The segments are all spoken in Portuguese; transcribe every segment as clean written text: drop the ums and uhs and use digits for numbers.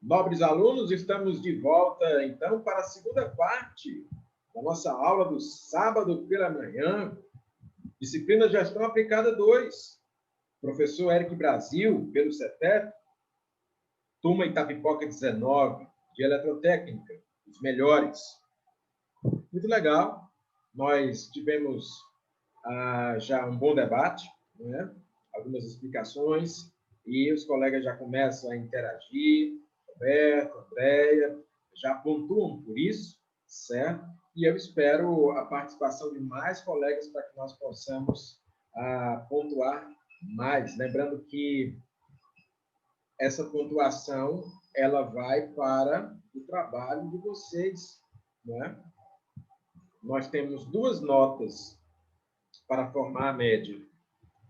Nobres alunos, estamos de volta, então, para a segunda parte da nossa aula do sábado pela manhã, disciplina Gestão Aplicada 2. Professor Eric Brasil, pelo CETEP, turma Itapipoca 19, de Eletrotécnica, os melhores. Muito legal, nós tivemos já um bom debate, né? Algumas explicações, e os colegas já começam a interagir. Roberto, Andréia, já pontuam por isso, certo? E eu espero a participação de mais colegas para que nós possamos pontuar mais. Lembrando que essa pontuação ela vai para o trabalho de vocês, né? Nós temos duas notas para formar a média.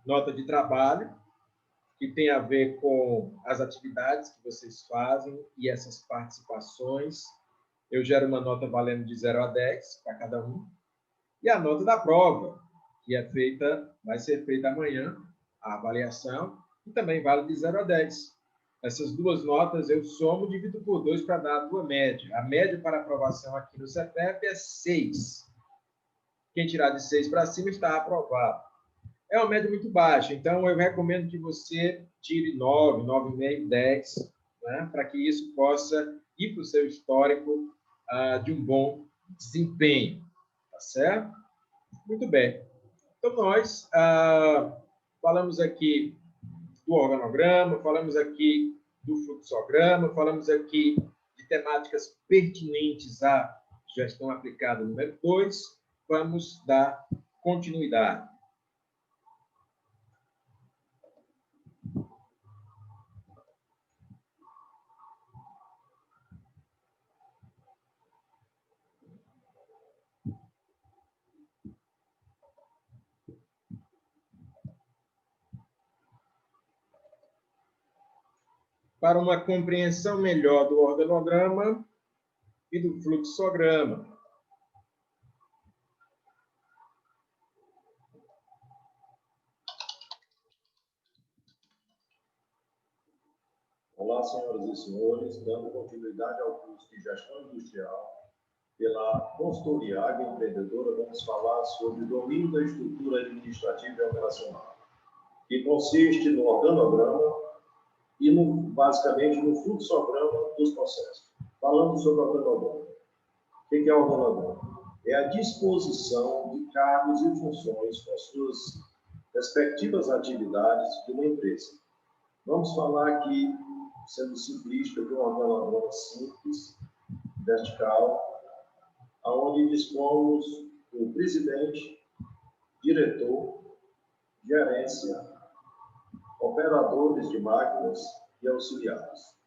Nota de trabalho, que tem a ver com as atividades que vocês fazem e essas participações. Eu gero uma nota valendo de 0 a 10 para cada um. E a nota da prova, que vai ser feita amanhã, a avaliação, e também vale de 0 a 10. Essas duas notas eu somo e divido por 2 para dar a tua média. A média para aprovação aqui no CETEP é 6. Quem tirar de 6 para cima está aprovado. É uma média muito baixa, então eu recomendo que você tire 9, 9,5, 10, né, para que isso possa ir para o seu histórico de um bom desempenho, tá certo? Muito bem. Então, nós falamos aqui do organograma, falamos aqui do fluxograma, falamos aqui de temáticas pertinentes à gestão aplicada número 2. Vamos dar continuidade. Para uma compreensão melhor do organograma e do fluxograma. Olá, senhoras e senhores, dando continuidade ao curso de Gestão Industrial pela consultoria agroempreendedora, vamos falar sobre o domínio da estrutura administrativa e operacional, que consiste no organograma e, basicamente, no fluxograma dos processos. Falando sobre o organograma. O que é o organograma? É a disposição de cargos e funções com suas respectivas atividades de uma empresa. Vamos falar aqui, sendo simplista, de um organograma simples, vertical, onde dispomos do presidente, diretor, gerência, operadores de máquinas e auxiliares.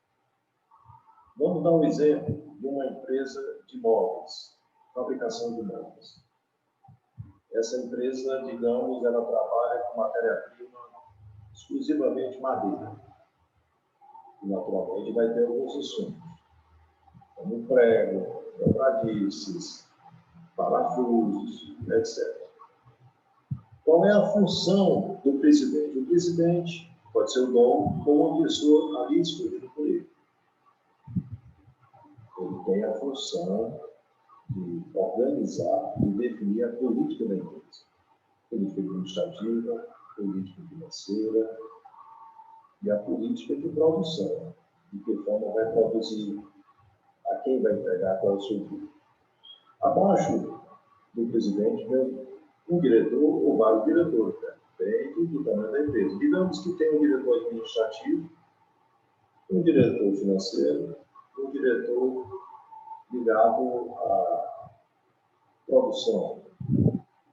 Vamos dar um exemplo de uma empresa de móveis, fabricação de móveis. Essa empresa, digamos, ela trabalha com matéria-prima exclusivamente madeira. E, naturalmente, vai ter alguns insumos, como prego, dobradiças, parafusos, etc. Qual é a função do presidente? O presidente pode ser o dono ou uma pessoa ali escolhida por ele. Ele tem a função de organizar e definir a política da empresa. Política administrativa, política financeira e a política de produção. De que forma vai produzir, a quem vai entregar, qual é o serviço. Abaixo do presidente vem um diretor ou vários diretores, né? Depende do tamanho da empresa. Digamos que tem um diretor administrativo, um diretor financeiro, um diretor ligado à produção.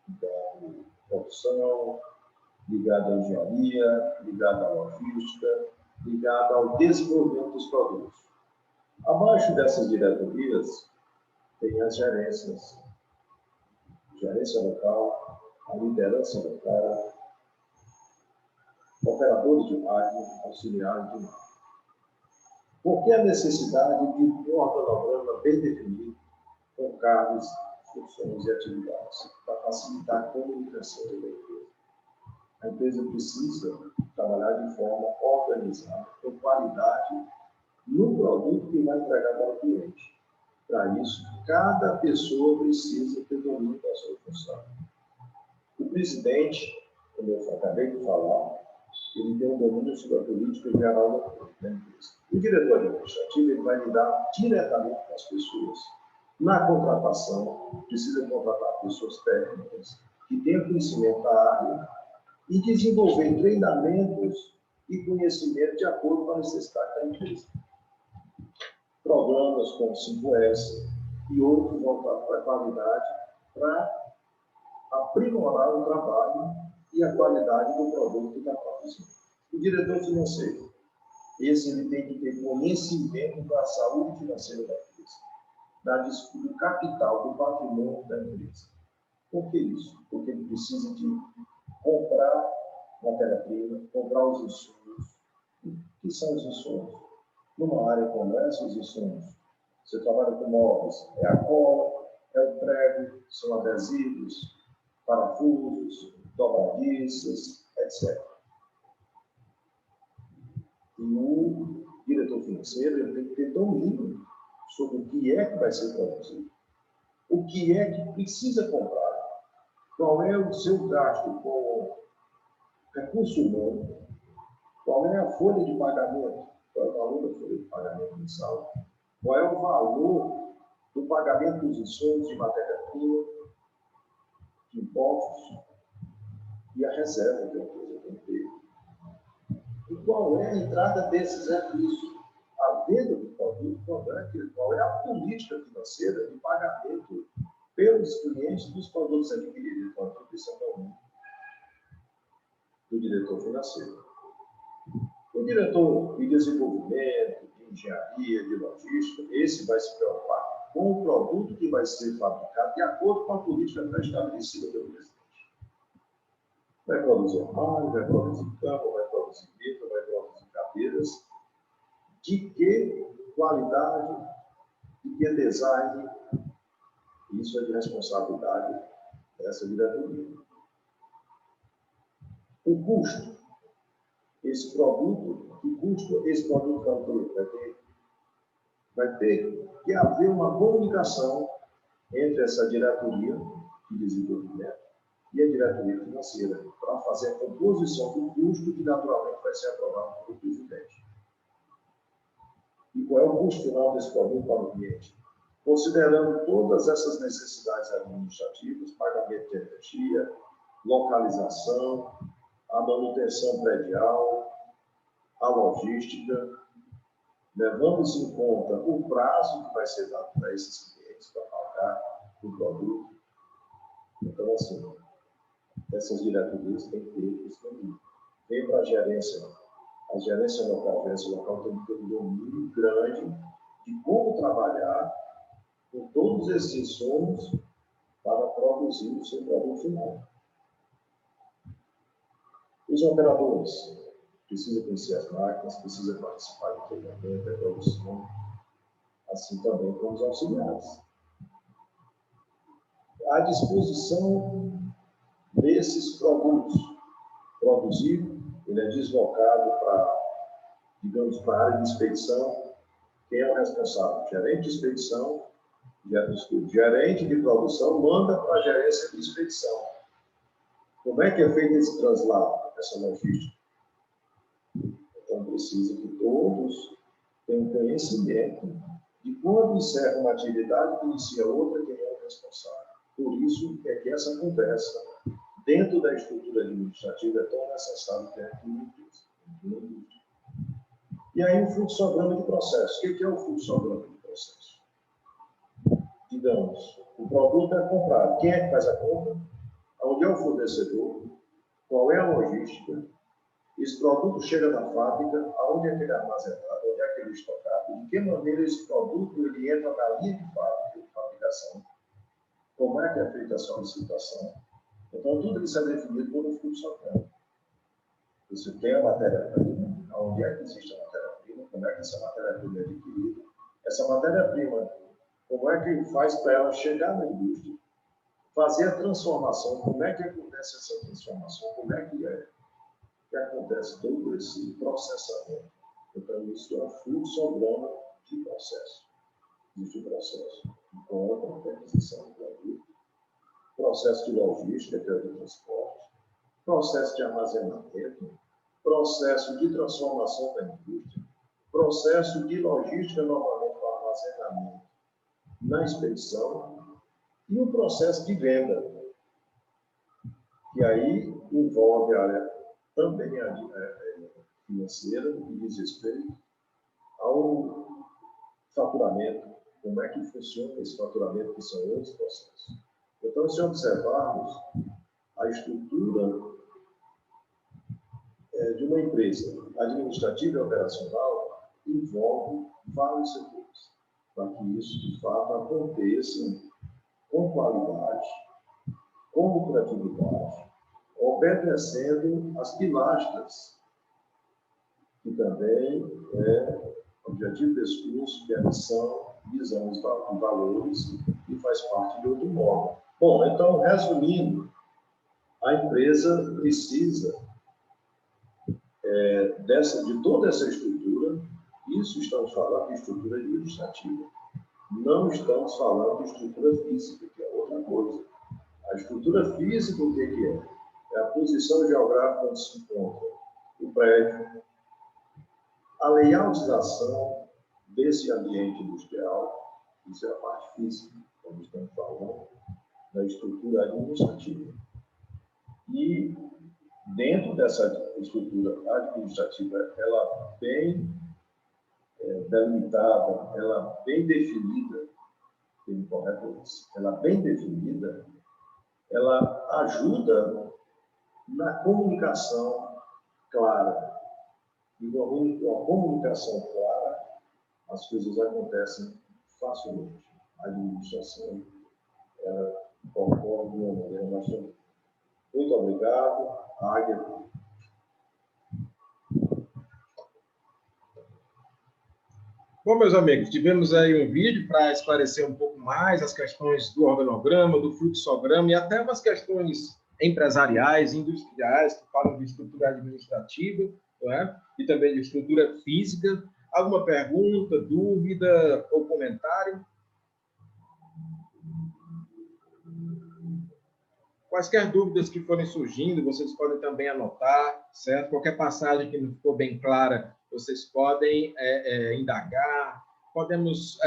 Então, produção, ligado à engenharia, ligado à logística, ligado ao desenvolvimento dos produtos. Abaixo dessas diretorias, tem as gerências. Gerência local, a liderança local, operadores de máquina, auxiliares de máquina. Por que a necessidade de um organograma bem definido, com cargos, funções e atividades, para facilitar a comunicação da empresa? A empresa precisa trabalhar de forma organizada, com qualidade no produto que vai entregar para o cliente. Para isso, cada pessoa precisa ter domínio da sua função. O presidente, como eu acabei de falar, ele tem um domínio sobre a política geral da empresa. O diretor administrativo ele vai lidar diretamente com as pessoas. Na contratação, precisa contratar pessoas técnicas que tenham conhecimento da área e desenvolver treinamentos e conhecimento de acordo com a necessidade da empresa. Programas como 5S e outros voltados para a qualidade, para aprimorar o trabalho e a qualidade do produto que está produzindo. O diretor financeiro, esse ele tem que ter conhecimento da saúde financeira da empresa, do capital, do patrimônio da empresa. Por que isso? Porque ele precisa de comprar matéria-prima, comprar os insumos. O que são os insumos? Numa área como essa, os insumos. Você trabalha com móveis, é a cola, é o prego, são adesivos, parafusos, dobradiças, etc. E o diretor financeiro ele tem que ter domínio sobre o que é que vai ser produzido, o que é que precisa comprar, qual é o seu gasto com recurso humano, qual é a folha de pagamento, qual é o valor da folha de pagamento mensal, qual é o valor do pagamento dos insumos de matéria-prima, de impostos e a reserva que a empresa tem que ter. E qual é a entrada desses recursos? A venda do produto, qual é a política financeira de pagamento pelos clientes dos produtos adquiridos. Então, tudo isso é domínio do diretor financeiro. O diretor de desenvolvimento, de engenharia, de logística, esse vai se preocupar com o produto que vai ser fabricado de acordo com a política pré-estabelecida pelo presidente. Vai produzir armário, vai produzir cama, vai produzir mesa, vai produzir cadeiras. De que qualidade, de que design, isso é de responsabilidade dessa diretoria. O custo, esse produto, que custo esse produto vai ter que haver uma comunicação entre essa diretoria de desenvolvimento e a diretoria financeira, para fazer a composição do custo que naturalmente vai ser aprovado pelo presidente. E qual é o custo final desse produto para o cliente? Considerando todas essas necessidades administrativas, pagamento de energia, localização, a manutenção predial, a logística, levando-se em conta o prazo que vai ser dado para esses clientes para pagar o produto. Então, assim, essas diretorias têm que ter esse domínio. Vem para a gerência local tem que ter um domínio grande de como trabalhar com todos esses insumos para produzir o seu produto final. Os operadores precisam conhecer as máquinas, precisam participar do treinamento, da produção, assim também como os auxiliares. À disposição desses produtos produzidos, ele é deslocado para a área de expedição. Quem é o responsável? Gerente de expedição, gerente de produção manda para a gerência de expedição. Como é que é feito esse translado, essa logística? Então, precisa que todos tenham conhecimento de quando encerra uma atividade que inicia outra, quem é o responsável. Por isso é que essa conversa, dentro da estrutura administrativa, é tão necessária dentro da empresa. E aí, o fluxograma de processo. O que é o fluxograma de processo? Digamos, o produto é comprado. Quem é que faz a compra? Onde é o fornecedor? Qual é a logística? Esse produto chega na fábrica, aonde é que ele é armazenado, onde é que ele é estocado, de que maneira esse produto ele entra na linha de fábrica, de fabricação, como é que é feita a solicitação. Então, tudo isso é definido por um fluxograma. Você tem a matéria-prima, onde é que existe a matéria-prima, como é que essa matéria-prima é adquirida, essa matéria-prima, como é que faz para ela chegar na indústria, fazer a transformação, como é que acontece essa transformação, como é que acontece todo esse processamento. Então, isso é um fluxograma de processo. Existe o processo de compra, de aquisição do produto, processo de logística, que é o de transporte, processo de armazenamento, processo de transformação da indústria, processo de logística novamente para armazenamento na expedição e o processo de venda, que aí envolve a área também financeira, que diz respeito ao faturamento, como é que funciona esse faturamento, que são outros processos. Então, se observarmos a estrutura de uma empresa administrativa e operacional, envolve vários setores, para que isso, de fato, aconteça com qualidade, com lucratividade, obedecendo as pilastras, que também é objetivo desse curso, que é a missão, visão e valores, e faz parte de outro modo. Bom, então, resumindo, a empresa precisa de toda essa estrutura. Isso estamos falando de estrutura administrativa. Não estamos falando de estrutura física, que é outra coisa. A estrutura física, o que é? É a posição geográfica onde se encontra o prédio, a layoutização desse ambiente industrial, isso é a parte física, como estamos falando, da estrutura administrativa. E dentro dessa estrutura administrativa, ela bem delimitada, ela bem definida, tem correto isso, ela bem definida, ela ajuda na comunicação clara. E com a comunicação clara, as coisas acontecem facilmente. A administração ocorre de uma maneira bastante. Muito obrigado. Águia. Bom, meus amigos, tivemos aí um vídeo para esclarecer um pouco mais as questões do organograma, do fluxograma e até umas questões empresariais, industriais, que falam de estrutura administrativa, não é? E também de estrutura física. Alguma pergunta, dúvida ou comentário? Quaisquer dúvidas que forem surgindo, vocês podem também anotar, certo? Qualquer passagem que não ficou bem clara, vocês podem indagar, podemos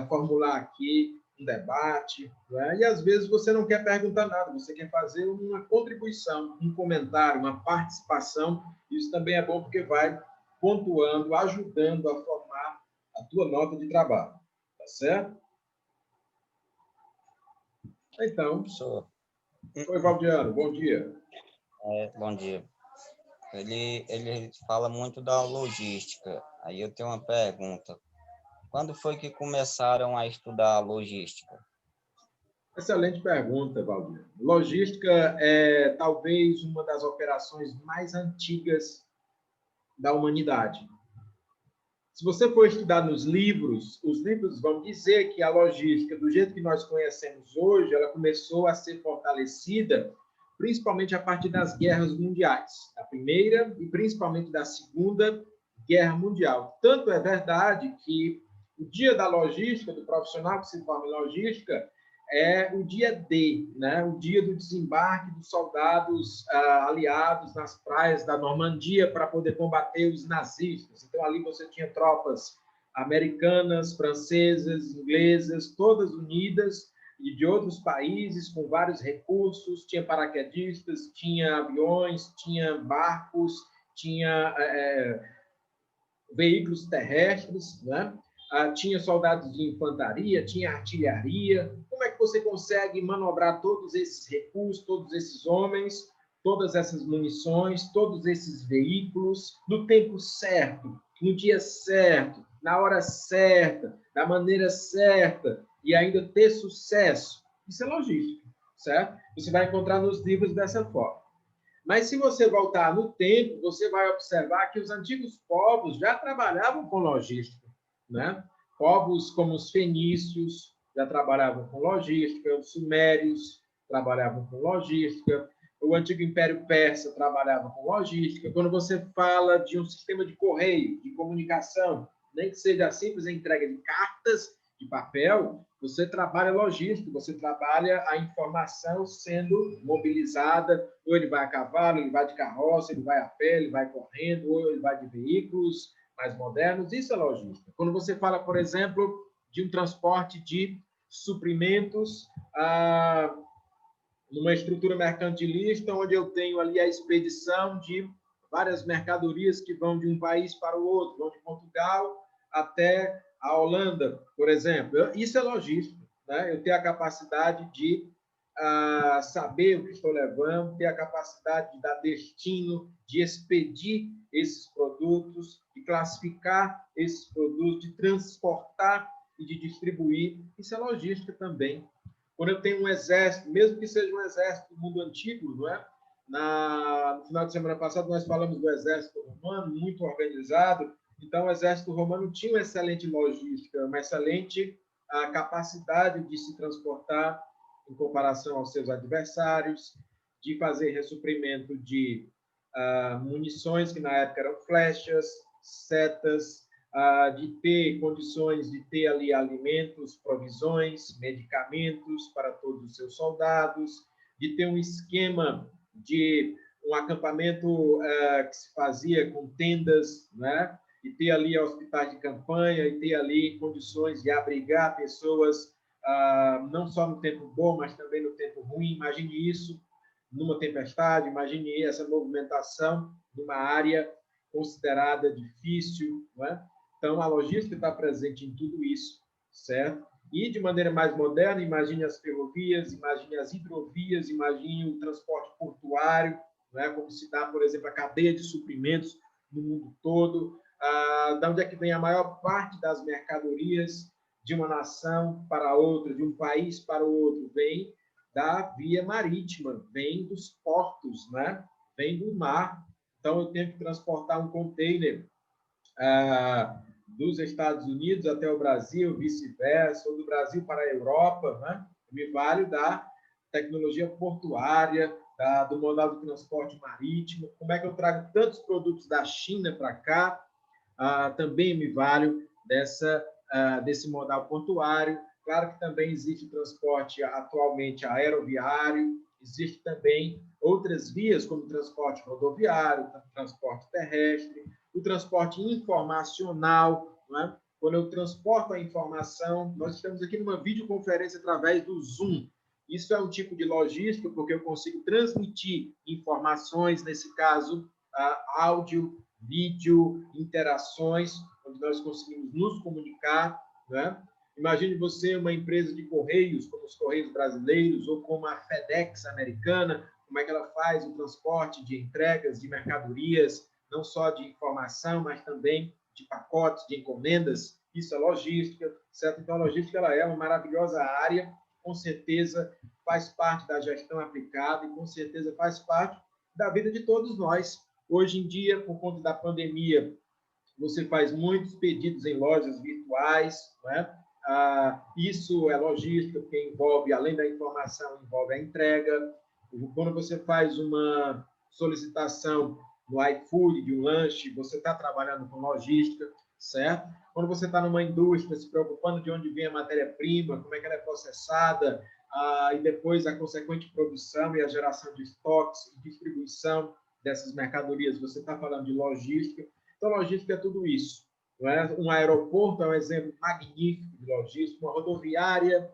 formular aqui um debate, né? E às vezes você não quer perguntar nada, você quer fazer uma contribuição, um comentário, uma participação. Isso também é bom porque vai pontuando, ajudando a formar a tua nota de trabalho, tá certo? Então, Professor. oi, Valdiano, bom dia. Bom dia. Ele fala muito da logística. Aí eu tenho uma pergunta. Quando foi que começaram a estudar logística? Excelente pergunta, Valdir. Logística é talvez uma das operações mais antigas da humanidade. Se você for estudar nos livros, os livros vão dizer que a logística, do jeito que nós conhecemos hoje, ela começou a ser fortalecida principalmente a partir das guerras mundiais, da Primeira e principalmente da Segunda Guerra Mundial. Tanto é verdade que o dia da logística, do profissional que se forma em logística, é o dia D, né? O dia do desembarque dos soldados aliados nas praias da Normandia para poder combater os nazistas. Então, ali você tinha tropas americanas, francesas, inglesas, todas unidas, e de outros países com vários recursos, tinha paraquedistas, tinha aviões, tinha barcos, tinha veículos terrestres, né? Tinha soldados de infantaria, tinha artilharia. Como é que você consegue manobrar todos esses recursos, todos esses homens, todas essas munições, todos esses veículos no tempo certo, no dia certo, na hora certa, da maneira certa e ainda ter sucesso? Isso é logística, certo? Você vai encontrar nos livros dessa forma. Mas se você voltar no tempo, você vai observar que os antigos povos já trabalhavam com logística, né? Povos como os fenícios já trabalhavam com logística, os sumérios trabalhavam com logística, o antigo Império Persa trabalhava com logística. Quando você fala de um sistema de correio, de comunicação, nem que seja a simples entrega de cartas de papel, você trabalha logística, você trabalha a informação sendo mobilizada, ou ele vai a cavalo, ele vai de carroça, ele vai a pé, ele vai correndo, ou ele vai de veículos mais modernos. Isso é logística. Quando você fala, por exemplo, de um transporte de suprimentos, numa estrutura mercantilista, onde eu tenho ali a expedição de várias mercadorias que vão de um país para o outro, vão de Portugal até a Holanda, por exemplo. Isso é logística, né? Eu tenho a capacidade de saber o que estou levando, ter a capacidade de dar destino, de expedir esses produtos, de classificar esses produtos, de transportar e de distribuir. Isso é logística também. Quando eu tenho um exército, mesmo que seja um exército do mundo antigo, não é? No final de semana passada, nós falamos do exército romano, muito organizado. Então, o exército romano tinha uma excelente logística, uma excelente capacidade de se transportar em comparação aos seus adversários, de fazer ressuprimento de munições, que na época eram flechas, setas, de ter condições de ter ali alimentos, provisões, medicamentos para todos os seus soldados, de ter um esquema de um acampamento que se fazia com tendas, né? E ter ali hospitais de campanha, e ter ali condições de abrigar pessoas, não só no tempo bom, mas também no tempo ruim. Imagine isso numa tempestade, imagine essa movimentação numa área considerada difícil, não é? Então, a logística está presente em tudo isso, certo? E, de maneira mais moderna, imagine as ferrovias, imagine as hidrovias, imagine o transporte portuário, né? Como se dá, por exemplo, a cadeia de suprimentos no mundo todo. Da onde é que vem a maior parte das mercadorias de uma nação para outra, de um país para o outro? Vem da via marítima, vem dos portos, né? Vem do mar. Então, eu tenho que transportar um container dos Estados Unidos até o Brasil, vice-versa, ou do Brasil para a Europa, né? Me vale da tecnologia portuária, do modal de transporte marítimo. Como é que eu trago tantos produtos da China para cá? Também me vale desse modal portuário. Claro que também existe transporte atualmente aeroviário, existe também outras vias, como transporte rodoviário, transporte terrestre, o transporte informacional, né? Quando eu transporto a informação, nós estamos aqui numa videoconferência através do Zoom. Isso é um tipo de logística, porque eu consigo transmitir informações, nesse caso, áudio, vídeo, interações, onde nós conseguimos nos comunicar, né? Imagine você uma empresa de correios, como os Correios Brasileiros, ou como a FedEx americana, como é que ela faz o transporte de entregas, de mercadorias, não só de informação, mas também de pacotes, de encomendas. Isso é logística, certo? Então, a logística ela é uma maravilhosa área, com certeza faz parte da gestão aplicada e com certeza faz parte da vida de todos nós. Hoje em dia, por conta da pandemia, você faz muitos pedidos em lojas virtuais, né? Isso é logística, porque envolve, além da informação, envolve a entrega. Quando você faz uma solicitação no iFood de um lanche, você está trabalhando com logística, certo? Quando você está numa indústria se preocupando de onde vem a matéria-prima, como é que ela é processada, e depois a consequente produção e a geração de estoques e distribuição dessas mercadorias, você está falando de logística. Então, logística é tudo isso. Não é? Um aeroporto é um exemplo magnífico de logística, uma rodoviária,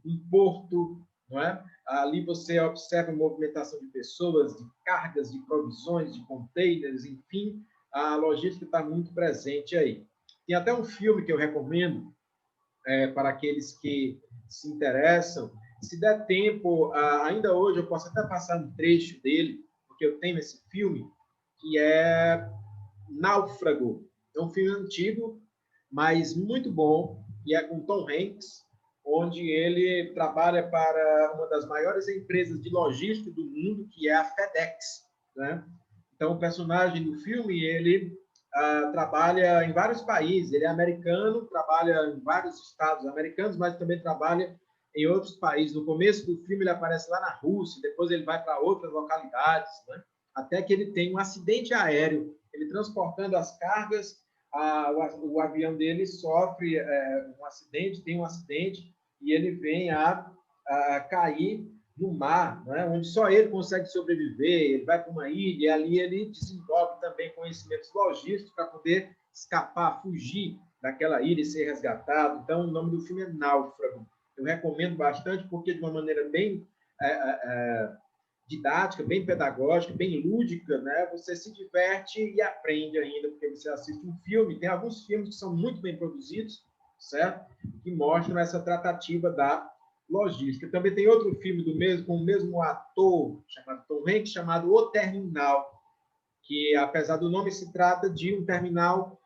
um porto, não é? Ali você observa a movimentação de pessoas, de cargas, de provisões, de containers, enfim, a logística está muito presente aí. Tem até um filme que eu recomendo para aqueles que se interessam. Se der tempo, ainda hoje eu posso até passar um trecho dele, porque eu tenho esse filme, que é Náufrago. É um filme antigo, mas muito bom, e é com Tom Hanks, onde ele trabalha para uma das maiores empresas de logística do mundo, que é a FedEx, né? Então, o personagem do filme, ele trabalha em vários países. Ele é americano, trabalha em vários estados americanos, mas também trabalha em outros países. No começo do filme, ele aparece lá na Rússia, depois ele vai para outras localidades, né? Até que ele tem um acidente aéreo. Ele transportando as cargas, o avião dele sofre um acidente, tem um acidente, e ele vem a cair no mar, né? Onde só ele consegue sobreviver. Ele vai para uma ilha, e ali ele desenvolve também conhecimentos logísticos para poder escapar, fugir daquela ilha e ser resgatado. Então, o nome do filme é Náufrago. Eu recomendo bastante, porque de uma maneira bem didática, bem pedagógica, bem lúdica, né? Você se diverte e aprende ainda, porque você assiste um filme. Tem alguns filmes que são muito bem produzidos, certo? Que mostram essa tratativa da logística. Também tem outro filme com o mesmo ator, chamado Tom Hanks, chamado O Terminal, que, apesar do nome, se trata de um terminal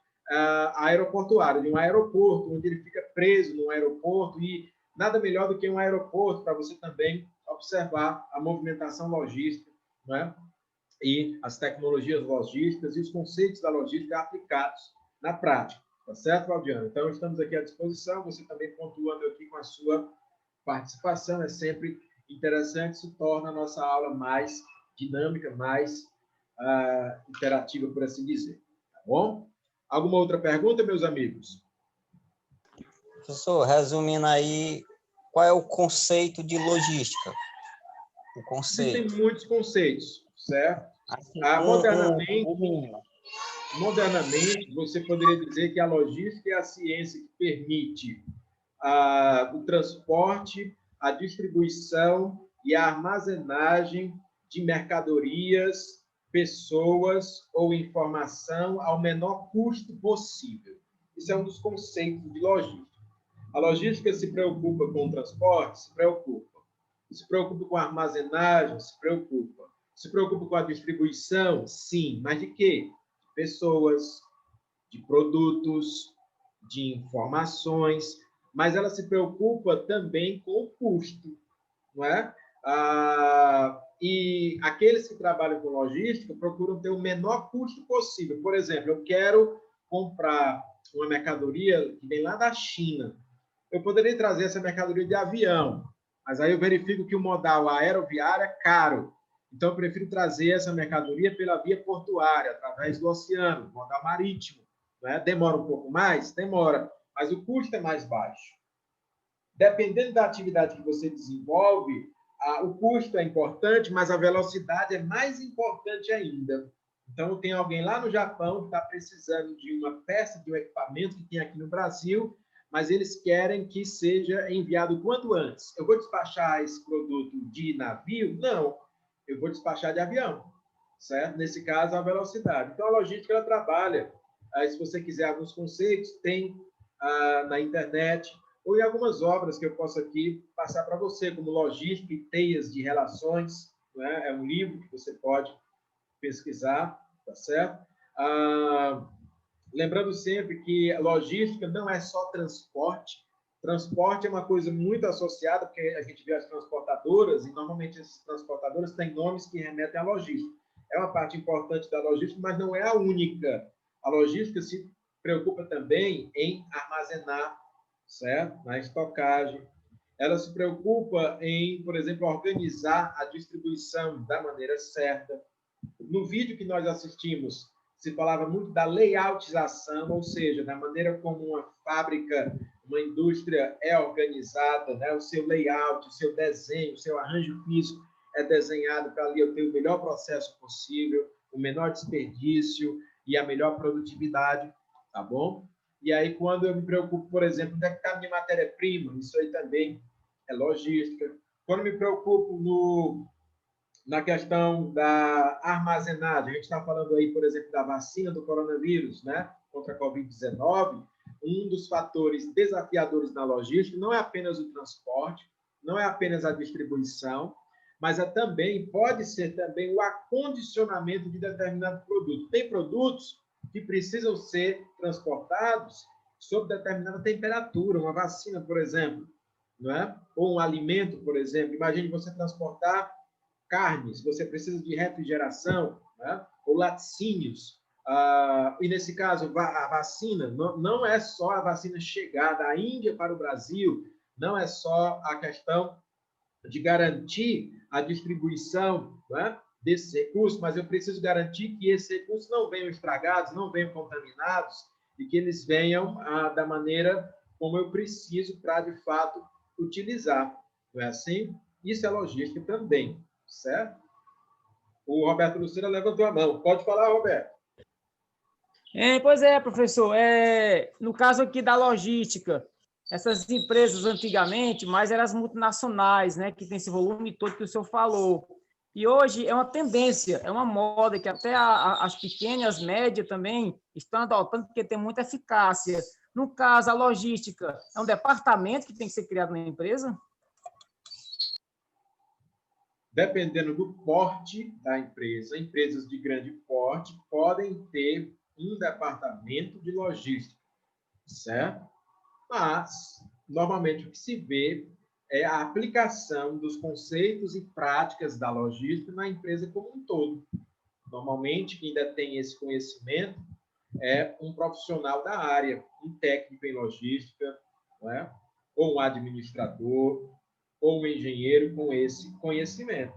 aeroportuário, de um aeroporto, onde ele fica preso no aeroporto, e nada melhor do que um aeroporto para você também observar a movimentação logística, né? E as tecnologias logísticas e os conceitos da logística aplicados na prática. Tá certo, Valdiano? Então, estamos aqui à disposição, você também pontuando aqui com a sua participação, é sempre interessante, isso torna a nossa aula mais dinâmica, mais interativa, por assim dizer. Tá bom? Alguma outra pergunta, meus amigos? Professor, resumindo aí, qual é o conceito de logística? O conceito. Existem muitos conceitos, certo? Assim, modernamente, você poderia dizer que a logística é a ciência que permite o transporte, a distribuição e a armazenagem de mercadorias, pessoas ou informação ao menor custo possível. Isso é um dos conceitos de logística. A logística se preocupa com o transporte? Se preocupa. Se preocupa com a armazenagem? Se preocupa. Se preocupa com a distribuição? Sim. Mas de quê? De pessoas, de produtos, de informações, mas ela se preocupa também com o custo, não é? E aqueles que trabalham com logística procuram ter o menor custo possível. Por exemplo, eu quero comprar uma mercadoria que vem lá da China. Eu poderia trazer essa mercadoria de avião, mas aí eu verifico que o modal aeroviário é caro. Então, eu prefiro trazer essa mercadoria pela via portuária, através do oceano, modal marítimo. Né? Demora um pouco mais? Demora, mas o custo é mais baixo. Dependendo da atividade que você desenvolve, o custo é importante, mas a velocidade é mais importante ainda. Então, tem alguém lá no Japão que está precisando de uma peça, de um equipamento que tem aqui no Brasil, mas eles querem que seja enviado quanto antes. Eu vou despachar esse produto de navio? Não, eu vou despachar de avião, certo? Nesse caso, a velocidade. Então, a logística, ela trabalha. Se você quiser alguns conceitos, tem na internet, ou em algumas obras que eu posso aqui passar para você, como Logística e Teias de Relações, né? É um livro que você pode pesquisar, tá certo? Lembrando sempre que logística não é só transporte. Transporte é uma coisa muito associada, porque a gente vê as transportadoras, e normalmente essas transportadoras têm nomes que remetem à logística. É uma parte importante da logística, mas não é a única. A logística se preocupa também em armazenar, certo? Na estocagem. Ela se preocupa em, por exemplo, organizar a distribuição da maneira certa. No vídeo que nós assistimos, se falava muito da layoutização, ou seja, da maneira como uma fábrica, uma indústria é organizada, né? O seu layout, o seu desenho, o seu arranjo físico é desenhado para ali eu ter o melhor processo possível, o menor desperdício e a melhor produtividade, tá bom? E aí, quando eu me preocupo, por exemplo, onde é que está a minha matéria-prima? Isso aí também é logística. Quando me preocupo na questão da armazenagem, a gente está falando aí, por exemplo, da vacina do coronavírus, né, contra a Covid-19, um dos fatores desafiadores na logística não é apenas o transporte, não é apenas a distribuição, mas pode ser também o acondicionamento de determinado produto. Tem produtos que precisam ser transportados sob determinada temperatura, uma vacina, por exemplo, não é? Ou um alimento, por exemplo. Imagine você transportar carnes, você precisa de refrigeração, né? Ou laticínios. E, nesse caso, a vacina não é só a vacina chegar da Índia para o Brasil, não é só a questão de garantir a distribuição, né, desses recursos, mas eu preciso garantir que esses recursos não venham estragados, não venham contaminados e que eles venham da maneira como eu preciso para, de fato, utilizar. Não é assim? Isso é logística também, certo? O Roberto Lucena levantou a mão. Pode falar, Roberto. Pois é, professor. No caso aqui da logística, essas empresas antigamente, mais eram as multinacionais, né, que tem esse volume todo que o senhor falou. E hoje é uma tendência, é uma moda que até as pequenas, médias também estão adotando, porque tem muita eficácia. No caso, a logística é um departamento que tem que ser criado na empresa? Dependendo do porte da empresa, empresas de grande porte podem ter um departamento de logística, certo? Mas, normalmente, o que se vê é a aplicação dos conceitos e práticas da logística na empresa como um todo. Normalmente, quem ainda tem esse conhecimento é um profissional da área, um técnico em logística, não é? Ou um administrador, ou um engenheiro com esse conhecimento.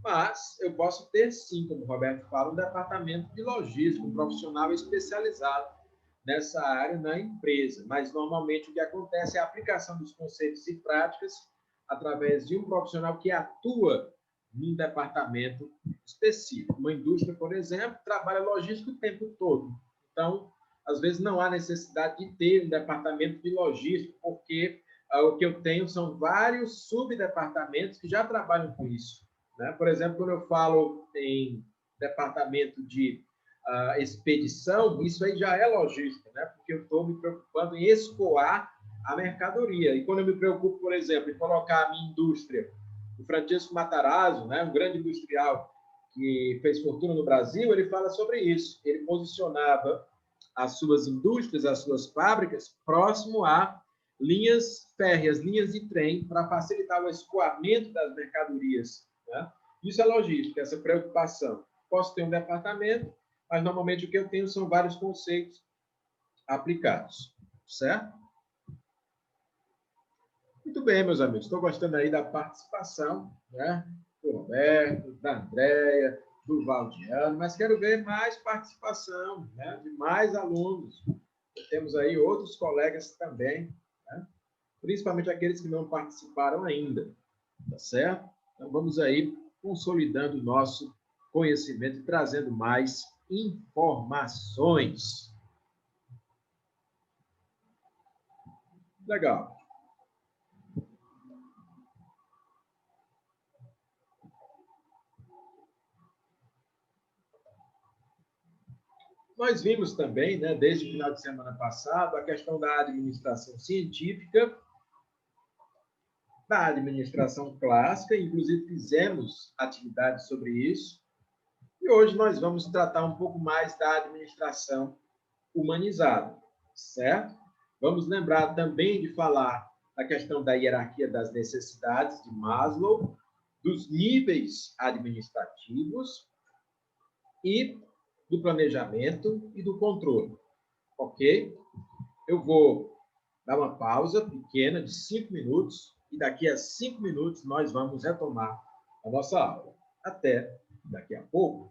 Mas eu posso ter, sim, como o Roberto fala, um departamento de logística, um profissional especializado nessa área na empresa. Mas, normalmente, o que acontece é a aplicação dos conceitos e práticas através de um profissional que atua num departamento específico. Uma indústria, por exemplo, trabalha logística o tempo todo. Então, às vezes, não há necessidade de ter um departamento de logística, porque o que eu tenho são vários subdepartamentos que já trabalham com isso, né? Por exemplo, quando eu falo em departamento de expedição, isso aí já é logística, né? Porque eu estou me preocupando em escoar a mercadoria. E quando eu me preocupo, por exemplo, em colocar a minha indústria, o Francisco Matarazzo, né, um grande industrial que fez fortuna no Brasil, ele fala sobre isso. Ele posicionava as suas indústrias, as suas fábricas, próximo a linhas férreas, linhas de trem, para facilitar o escoamento das mercadorias, né? Isso é logística, essa preocupação. Posso ter um departamento, mas normalmente o que eu tenho são vários conceitos aplicados, certo? Muito bem, meus amigos, estou gostando aí da participação, né, do Roberto, da Andréia, do Valdiano, mas quero ver mais participação, né, de mais alunos. Temos aí outros colegas também, né, principalmente aqueles que não participaram ainda, tá certo? Então, vamos aí consolidando o nosso conhecimento e trazendo mais informações. Legal. Nós vimos também, né, desde o final de semana passado, a questão da administração científica, da administração clássica, inclusive fizemos atividades sobre isso. E hoje nós vamos tratar um pouco mais da administração humanizada, certo? Vamos lembrar também de falar da questão da hierarquia das necessidades de Maslow, dos níveis administrativos e do planejamento e do controle, ok? Eu vou dar uma pausa pequena de 5 minutos e daqui a 5 minutos nós vamos retomar a nossa aula. Até daqui a pouco.